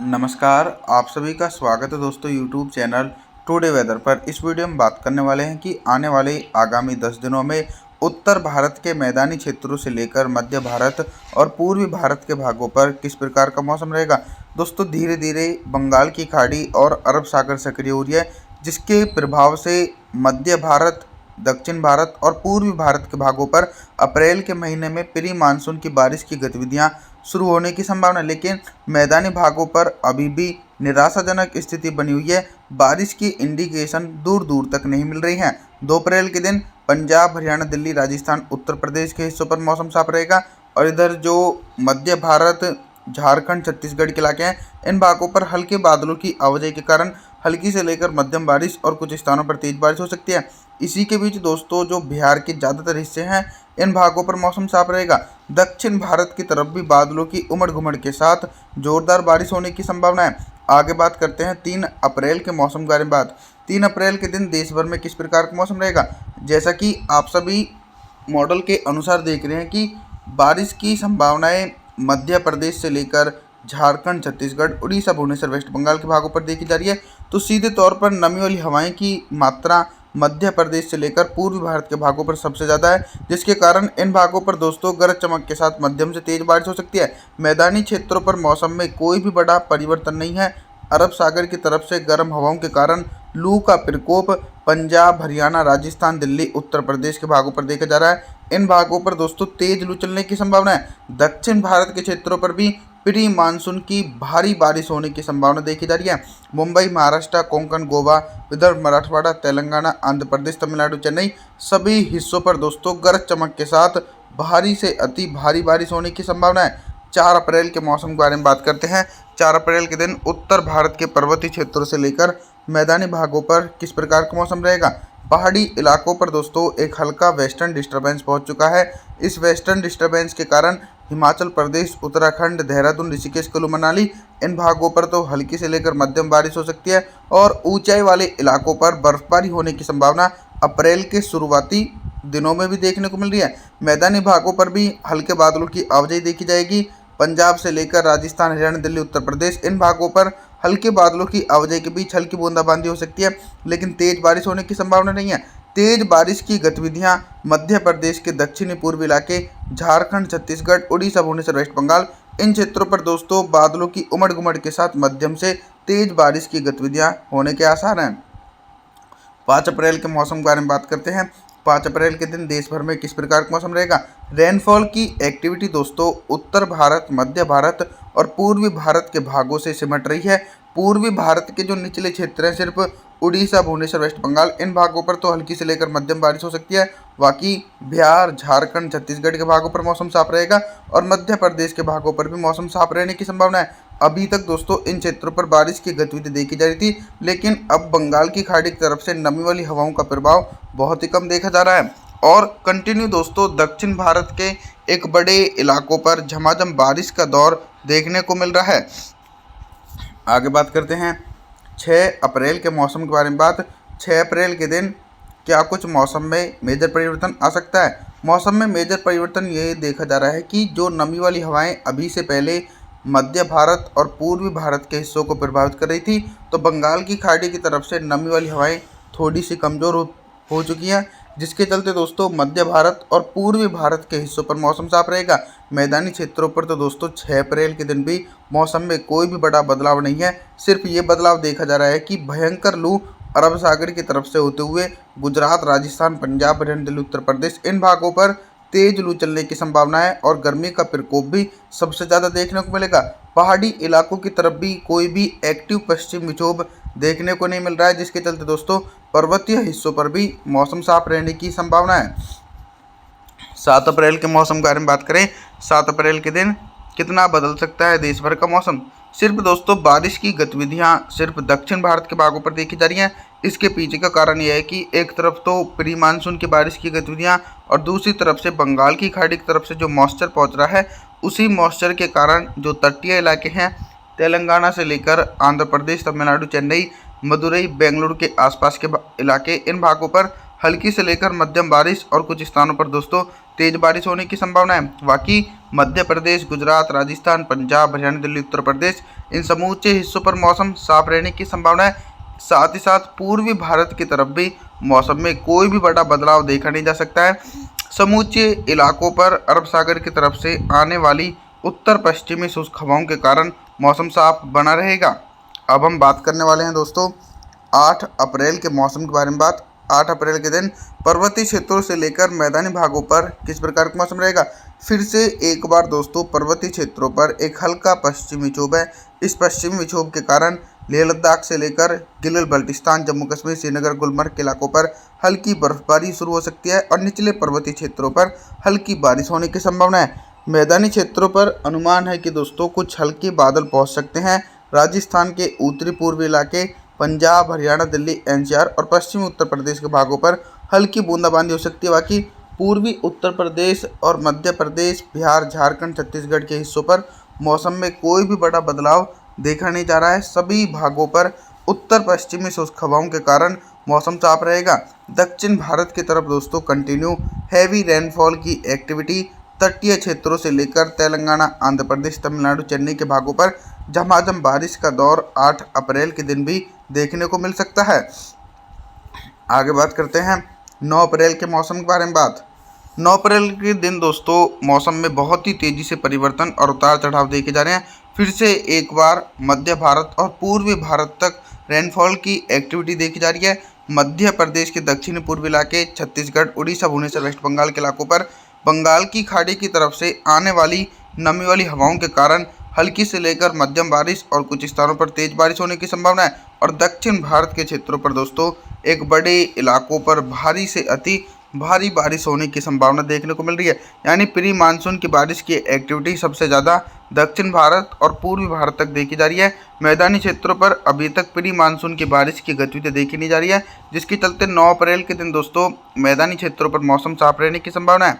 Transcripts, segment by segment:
नमस्कार, आप सभी का स्वागत है दोस्तों यूट्यूब चैनल टुडे वेदर पर। इस वीडियो में बात करने वाले हैं कि आने वाले आगामी 10 दिनों में उत्तर भारत के मैदानी क्षेत्रों से लेकर मध्य भारत और पूर्वी भारत के भागों पर किस प्रकार का मौसम रहेगा। दोस्तों धीरे धीरे बंगाल की खाड़ी और अरब सागर सक्रिय हो रही है, जिसके प्रभाव से मध्य भारत, दक्षिण भारत और पूर्वी भारत के भागों पर अप्रैल के महीने में प्री मानसून की बारिश की गतिविधियां शुरू होने की संभावना है। लेकिन मैदानी भागों पर अभी भी निराशाजनक स्थिति बनी हुई है। बारिश की इंडिकेशन दूर दूर तक नहीं मिल रही हैं। 2 अप्रैल के दिन पंजाब, हरियाणा, दिल्ली, राजस्थान, उत्तर प्रदेश के हिस्सों पर मौसम साफ रहेगा और इधर जो मध्य भारत, झारखंड, छत्तीसगढ़ के इलाके हैं, इन भागों पर हल्के बादलों की आवाजाही के कारण हल्की से लेकर मध्यम बारिश और कुछ स्थानों पर तेज बारिश हो सकती है। इसी के बीच दोस्तों जो बिहार के ज़्यादातर हिस्से हैं, इन भागों पर मौसम साफ रहेगा। दक्षिण भारत की तरफ भी बादलों की उमड़ घुमड़ के साथ जोरदार बारिश होने की संभावना है। आगे बात करते हैं 3 अप्रैल के मौसम के बारे में। 3 अप्रैल के दिन देश भर में किस प्रकार का मौसम रहेगा। जैसा कि आप सभी मॉडल के अनुसार देख रहे हैं कि बारिश की संभावनाएं मध्य प्रदेश से लेकर झारखंड, छत्तीसगढ़, उड़ीसा, भुवनेश्वर, वेस्ट बंगाल के भागों पर देखी जा रही है। तो सीधे तौर पर नमी वाली हवाएं की मात्रा मध्य प्रदेश से लेकर पूर्वी भारत के भागों पर सबसे ज़्यादा है, जिसके कारण इन भागों पर दोस्तों गरज चमक के साथ मध्यम से तेज बारिश हो सकती है। मैदानी क्षेत्रों पर मौसम में कोई भी बड़ा परिवर्तन नहीं है। अरब सागर की तरफ से गर्म हवाओं के कारण लू का प्रकोप पंजाब, हरियाणा, राजस्थान, दिल्ली, उत्तर प्रदेश के भागों पर देखा जा रहा है। इन भागों पर दोस्तों तेज लू चलने की संभावना है। दक्षिण भारत के क्षेत्रों पर भी प्री मानसून की भारी बारिश होने की संभावना देखी जा रही है। मुंबई, महाराष्ट्र, कोंकण, गोवा, विदर्भ, मराठवाड़ा, तेलंगाना, आंध्र प्रदेश, तमिलनाडु, चेन्नई सभी हिस्सों पर दोस्तों गरज चमक के साथ भारी से अति भारी बारिश होने की संभावना है। 4 अप्रैल के मौसम के बारे में बात करते हैं। 4 अप्रैल के दिन उत्तर भारत के पर्वतीय क्षेत्रों से लेकर मैदानी भागों पर किस प्रकार का मौसम रहेगा। पहाड़ी इलाकों पर दोस्तों एक हल्का वेस्टर्न डिस्टर्बेंस पहुंच चुका है। इस वेस्टर्न डिस्टर्बेंस के कारण हिमाचल प्रदेश, उत्तराखंड, देहरादून, ऋषिकेश, कुल्लू मनाली इन भागों पर तो हल्की से लेकर मध्यम बारिश हो सकती है और ऊंचाई वाले इलाकों पर बर्फबारी होने की संभावना अप्रैल के शुरुआती दिनों में भी देखने को मिल रही है। मैदानी भागों पर भी हल्के बादलों की आवाजाही देखी जाएगी। पंजाब से लेकर राजस्थान, हरियाणा, दिल्ली, उत्तर प्रदेश इन भागों पर हल्के बादलों की आवाजाही के बीच हल्की बूंदाबांदी हो सकती है, लेकिन तेज बारिश होने की संभावना नहीं है। तेज बारिश की गतिविधियां मध्य प्रदेश के दक्षिणी पूर्वी इलाके, झारखंड, छत्तीसगढ़, उड़ीसा, भुवनेश्वर, वेस्ट बंगाल इन क्षेत्रों पर दोस्तों बादलों की उमड़ घुमड़ के साथ मध्यम से तेज बारिश की गतिविधियां होने के आसार हैं। 5 अप्रैल के मौसम के बारे में बात करते हैं। 5 अप्रैल के दिन देश भर में किस प्रकार का मौसम रहेगा। रेनफॉल की एक्टिविटी दोस्तों उत्तर भारत, मध्य भारत और पूर्वी भारत के भागों से सिमट रही है। पूर्वी भारत के जो निचले क्षेत्र हैं, सिर्फ उड़ीसा, भुवनेश्वर, वेस्ट बंगाल इन भागों पर तो हल्की से लेकर मध्यम बारिश हो सकती है। बाकी बिहार, झारखंड, छत्तीसगढ़ के भागों पर मौसम साफ रहेगा और मध्य प्रदेश के भागों पर भी मौसम साफ रहने की संभावना है। अभी तक दोस्तों इन क्षेत्रों पर बारिश की गतिविधि देखी जा रही थी, लेकिन अब बंगाल की खाड़ी की तरफ से नमी वाली हवाओं का प्रभाव बहुत ही कम देखा जा रहा है और कंटिन्यू दोस्तों दक्षिण भारत के एक बड़े इलाकों पर झमाझम बारिश का दौर देखने को मिल रहा है। आगे बात करते हैं 6 अप्रैल के मौसम के बारे में। 6 अप्रैल के दिन क्या कुछ मौसम में मेजर परिवर्तन आ सकता है। मौसम में मेजर परिवर्तन ये देखा जा रहा है कि जो नमी वाली हवाएं अभी से पहले मध्य भारत और पूर्वी भारत के हिस्सों को प्रभावित कर रही थी, तो बंगाल की खाड़ी की तरफ से नमी वाली हवाएं थोड़ी सी कमज़ोर हो चुकी हैं, जिसके चलते दोस्तों मध्य भारत और पूर्वी भारत के हिस्सों पर मौसम साफ रहेगा। मैदानी क्षेत्रों पर तो दोस्तों 6 अप्रैल के दिन भी मौसम में कोई भी बड़ा बदलाव नहीं है। सिर्फ ये बदलाव देखा जा रहा है कि भयंकर लू अरब सागर की तरफ से होते हुए गुजरात, राजस्थान, पंजाब, हरियाणा, दिल्ली, उत्तर प्रदेश इन भागों पर तेज लू चलने की संभावना है और गर्मी का प्रकोप भी सबसे ज़्यादा देखने को मिलेगा। पहाड़ी इलाकों की तरफ भी कोई भी एक्टिव पश्चिम विक्षोभ देखने को नहीं मिल रहा है, जिसके चलते दोस्तों पर्वतीय हिस्सों पर भी मौसम साफ रहने की संभावना है। 7 अप्रैल के मौसम के बारे में बात करें। 7 अप्रैल के दिन कितना बदल सकता है देश भर का मौसम। सिर्फ दोस्तों बारिश की गतिविधियां सिर्फ दक्षिण भारत के भागों पर देखी जा रही हैं। इसके पीछे का कारण यह है कि एक तरफ तो प्री मानसून की बारिश की गतिविधियां और दूसरी तरफ से बंगाल की खाड़ी की तरफ से जो मॉइस्चर पहुंच रहा है, उसी मॉइस्चर के कारण जो तटीय इलाके हैं तेलंगाना से लेकर आंध्र प्रदेश, तमिलनाडु, चेन्नई, मदुरई, बेंगलुरु के आसपास के इलाके इन भागों पर हल्की से लेकर मध्यम बारिश और कुछ स्थानों पर दोस्तों तेज बारिश होने की संभावना है। बाकी मध्य प्रदेश, गुजरात, राजस्थान, पंजाब, हरियाणा, दिल्ली, उत्तर प्रदेश इन समूचे हिस्सों पर मौसम साफ रहने की संभावना है। साथ ही साथ पूर्वी भारत की तरफ भी मौसम में कोई भी बड़ा बदलाव देखा नहीं जा सकता है। समूचे इलाकों पर अरब सागर की तरफ से आने वाली उत्तर पश्चिमी शुष्क हवाओं के कारण मौसम साफ बना रहेगा। अब हम बात करने वाले हैं दोस्तों 8 अप्रैल के मौसम के बारे में। 8 अप्रैल के दिन पर्वतीय क्षेत्रों से लेकर मैदानी भागों पर किस प्रकार का मौसम रहेगा। फिर से एक बार दोस्तों पर्वतीय क्षेत्रों पर एक हल्का पश्चिमी विक्षोभ है। इस पश्चिमी विक्षोभ के कारण लेह लद्दाख से लेकर गिलगित बल्टिस्तान, जम्मू कश्मीर, श्रीनगर, गुलमर्ग के इलाकों पर हल्की बर्फबारी शुरू हो सकती है और निचले पर्वतीय क्षेत्रों पर हल्की बारिश होने की संभावना है। मैदानी क्षेत्रों पर अनुमान है कि दोस्तों कुछ हल्के बादल पहुंच सकते हैं। राजस्थान के उत्तरी पूर्वी इलाके, पंजाब, हरियाणा, दिल्ली, एनसीआर और पश्चिमी उत्तर प्रदेश के भागों पर हल्की बूंदाबांदी हो सकती है। बाकी पूर्वी उत्तर प्रदेश और मध्य प्रदेश, बिहार, झारखंड, छत्तीसगढ़ के हिस्सों पर मौसम में कोई भी बड़ा बदलाव देखा नहीं जा रहा है। सभी भागों पर उत्तर पश्चिमी शुष्क हवाओं के कारण मौसम साफ रहेगा। दक्षिण भारत की तरफ दोस्तों कंटिन्यू हैवी रेनफॉल की एक्टिविटी तटीय क्षेत्रों से लेकर तेलंगाना, आंध्र प्रदेश, तमिलनाडु, चेन्नई के भागों पर झमाझम बारिश का दौर 8 अप्रैल के दिन भी देखने को मिल सकता है। आगे बात करते हैं 9 अप्रैल के मौसम के बारे में। 9 अप्रैल के दिन दोस्तों मौसम में बहुत ही तेज़ी से परिवर्तन और उतार चढ़ाव देखे जा रहे हैं। फिर से एक बार मध्य भारत और पूर्वी भारत तक रेनफॉल की एक्टिविटी देखी जा रही है। मध्य प्रदेश के दक्षिणी पूर्वी इलाके, छत्तीसगढ़, उड़ीसा, भुवनेश्वर, वेस्ट बंगाल के इलाकों पर बंगाल की खाड़ी की तरफ से आने वाली नमी वाली हवाओं के कारण हल्की से लेकर मध्यम बारिश और कुछ स्थानों पर तेज बारिश होने की संभावना है। और दक्षिण भारत के क्षेत्रों पर दोस्तों एक बड़े इलाकों पर भारी से अति भारी बारिश होने की संभावना देखने को मिल रही है। यानी प्री मानसून की बारिश की एक्टिविटी सबसे ज़्यादा दक्षिण भारत और पूर्वी भारत तक देखी जा रही है। मैदानी क्षेत्रों पर अभी तक प्री मानसून की बारिश की गतिविधि देखी नहीं जा रही है, जिसके चलते 9 अप्रैल के दिन दोस्तों मैदानी क्षेत्रों पर मौसम साफ रहने की संभावना है।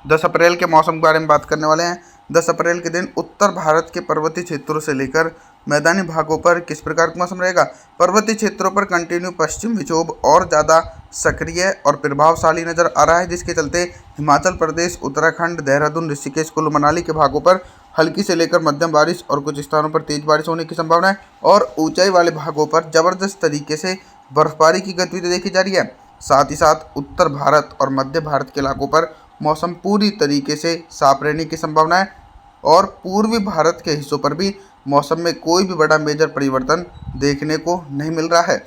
10 अप्रैल के मौसम के बारे में बात करने वाले हैं। 10 अप्रैल के दिन उत्तर भारत के पर्वतीय क्षेत्रों से लेकर मैदानी भागों पर किस प्रकार का मौसम रहेगा। पर्वतीय क्षेत्रों पर कंटिन्यू पश्चिम विक्षोभ और ज़्यादा सक्रिय और प्रभावशाली नजर आ रहा है, जिसके चलते हिमाचल प्रदेश, उत्तराखंड, देहरादून, ऋषिकेश, कुल्लू मनाली के भागों पर हल्की से लेकर मध्यम बारिश और कुछ स्थानों पर तेज बारिश होने की संभावना है। और ऊंचाई वाले भागों पर जबरदस्त तरीके से बर्फबारी की गतिविधि देखी जा रही है। साथ ही साथ उत्तर भारत और मध्य भारत के इलाकों पर मौसम पूरी तरीके से साफ रहने की संभावना है। और पूर्वी भारत के हिस्सों पर भी मौसम में कोई भी बड़ा मेजर परिवर्तन देखने को नहीं मिल रहा है।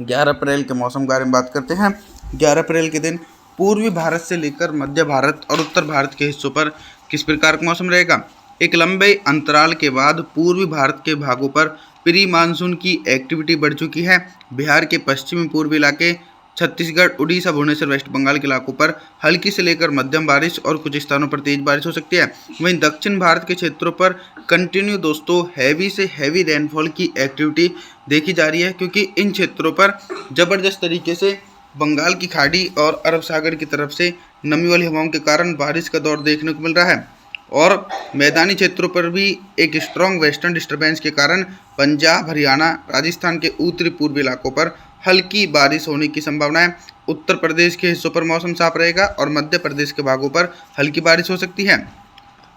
11 अप्रैल के मौसम के बारे में बात करते हैं। 11 अप्रैल के दिन पूर्वी भारत से लेकर मध्य भारत और उत्तर भारत के हिस्सों पर किस प्रकार का मौसम रहेगा। एक लंबे अंतराल के बाद पूर्वी भारत के भागों पर प्री मानसून की एक्टिविटी बढ़ चुकी है। बिहार के पश्चिमी पूर्वी इलाके, छत्तीसगढ़, उड़ीसा, भुवनेश्वर, वेस्ट बंगाल के इलाकों पर हल्की से लेकर मध्यम बारिश और कुछ स्थानों पर तेज बारिश हो सकती है। वहीं दक्षिण भारत के क्षेत्रों पर कंटिन्यू दोस्तों हैवी से हैवी रेनफॉल की एक्टिविटी देखी जा रही है, क्योंकि इन क्षेत्रों पर ज़बरदस्त तरीके से बंगाल की खाड़ी और अरब सागर की तरफ से नमी वाली हवाओं के कारण बारिश का दौर देखने को मिल रहा है। और मैदानी क्षेत्रों पर भी एक स्ट्रॉन्ग वेस्टर्न डिस्टर्बेंस के कारण पंजाब, हरियाणा, राजस्थान के उत्तरी पूर्वी इलाकों पर हल्की बारिश होने की संभावना है। उत्तर प्रदेश के हिस्सों पर मौसम साफ रहेगा और मध्य प्रदेश के भागों पर हल्की बारिश हो सकती है।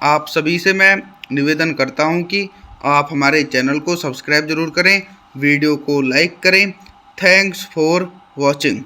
आप सभी से मैं निवेदन करता हूं कि आप हमारे चैनल को सब्सक्राइब जरूर करें, वीडियो को लाइक करें। Thanks for watching.